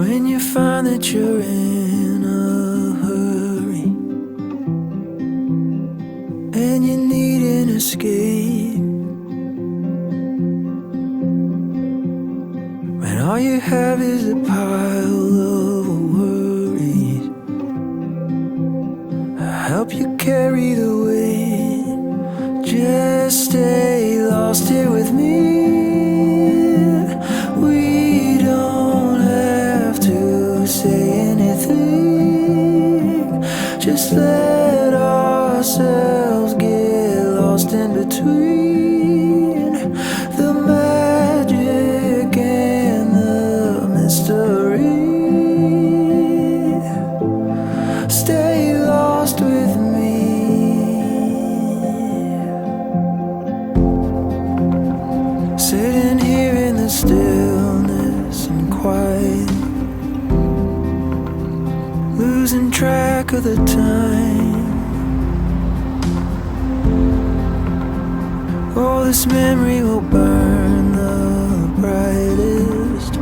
When you find that you're in a hurry and you need an escape, when all you have is a pile of worries, I'll help you carry the weight. Just stay lost here with me. We don't have to say anything. Just let ourselves get lost in between the magic and the mystery. Stay lost with me. Sitting here in the stillness and quiet, losing track of the time. Oh, this memory will burn the brightest.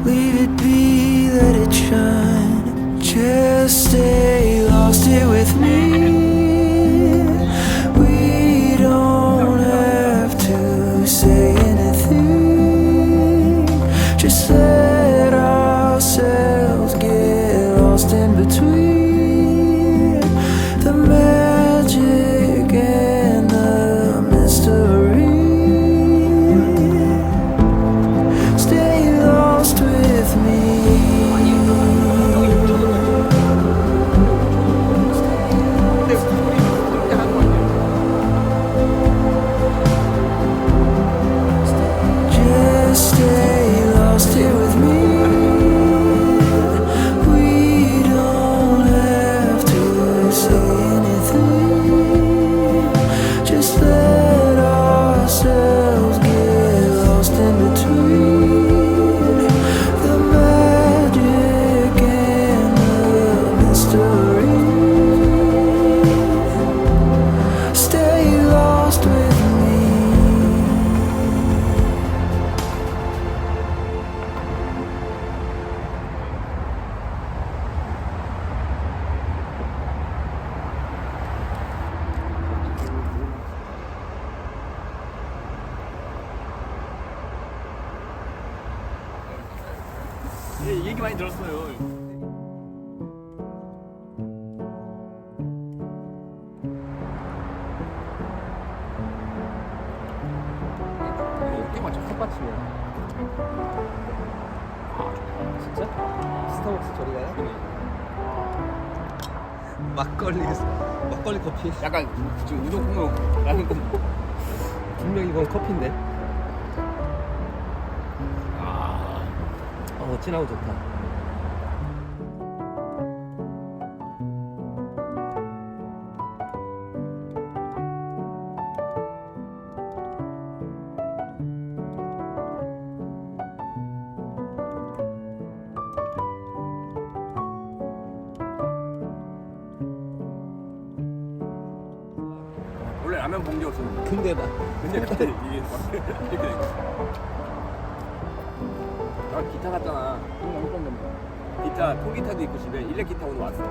Leave it be, let it shine. Just stay lost here with me. We don't have to say anything. Just let ourselves get lost in between the magic and the mystery. Stay lost with me. Just stay lost here with me. We don't have to say anything. Just let ourselves get lost in between the magic and the mystery. Stay lost with me. 예, 얘기 많이 들었어요. 이게 맞죠? 컵받침이야. 진짜? 스타벅스 저리 가요? 막걸리 커피. 약간 지금 우동국물 라는 거. 분명 이건 커피인데. 진하고 좋다. 원래 라면 봉지 없었는데. 근데 그때 이게 막 이렇게 된 거야. 나 기타 갔잖아. 기타, 통기타도 있고 집에 일렉 기타 오늘 왔어.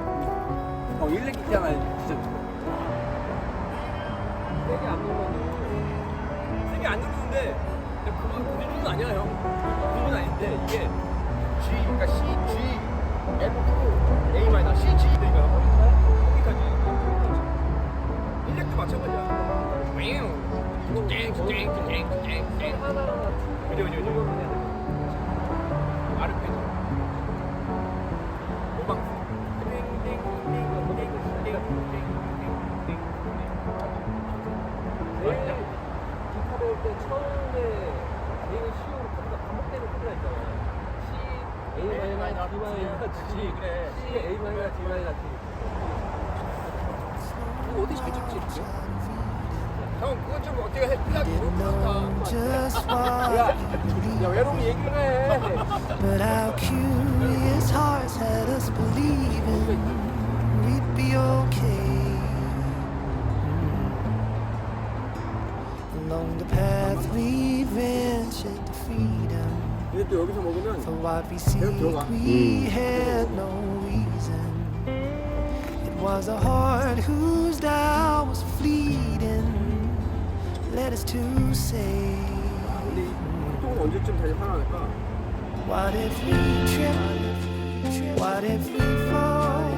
일렉 기타가 진짜 세게 안 누르면 세게 안 누르는데 그건 그 정도는 아니야 형. 그 정도는 아닌데 이게 G, 그러니까 C, G, F, A 마이너, C, G 그러니까 통기타지. 일렉도 마찬가지야. 땡땡땡땡땡땡 그죠 아르페지오 오방스 기타 배울 때 처음에 제일 쉬운 코드가 반복되는 코드가 있잖아. C, A 마이너, D 마이너, G. 그래. C, A 마이너, D 마이너, G. 어디 잘 찍지 이렇게? 형 그거 좀 어떻게 해? 필요하게 Just why 야 외로운 얘기를 해. but our curious hearts had us believing we'd be okay. Along the path we ventured to freedom. 근데 또 여기서 먹으면 For what we seek, 들어가. we had no reason. It was a heart whose dial was fleeting. Led us to say, 근데 이 보통은 언제쯤 다시 살아날까? what if we trip? What if we fall?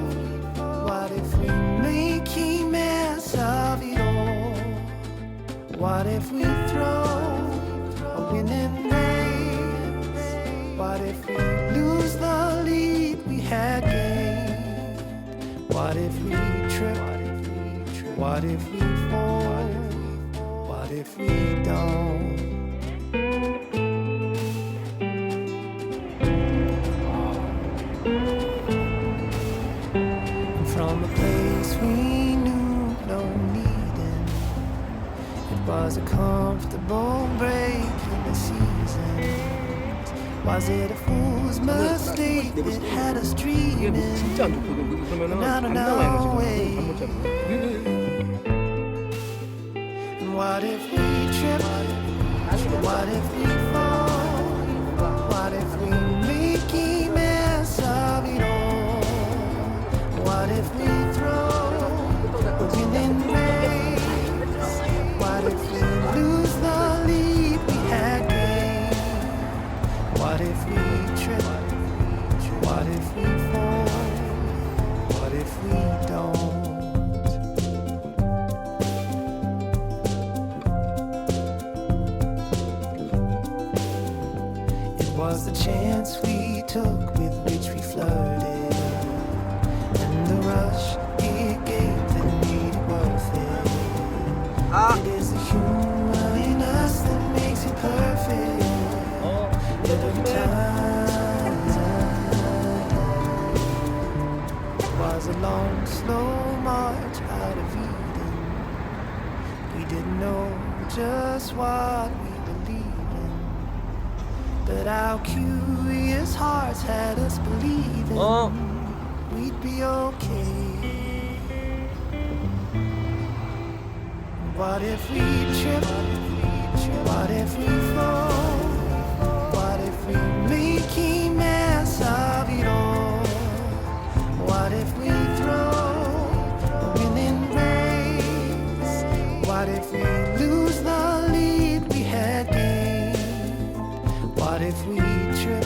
What if we make a mess of it all? What if we throw a winning race? What if we lose the lead we had gained? What if we trip? What if we fall? What if we don't? From a place we knew no needing, it was a comfortable break in the season. Was it a fool's mistake that had us 이게 뭐 dreaming? 진짜 안 좋거든. 그러면은 I 안 don't 나와요 know 지금. 잘못 잡는. And what if we trip? What if we fall? What if we make a mess of it all? What if we throw a winning race? What if we lose the lead we had gained? What if we trip? What if we fall? What if we don't? It was the chance we took with which we flirted, and the rush it gave that made it worth it. It is the humor in us that makes it perfect. Every time it was a long, slow march out of Eden. We didn't know just what we believed in, but our curious hearts had us believing we'd be okay. What if we trip? What if we fall? What if we make a mess of it all? What if we throw a winning race? What if we lose the lead we had gained? What if we trip?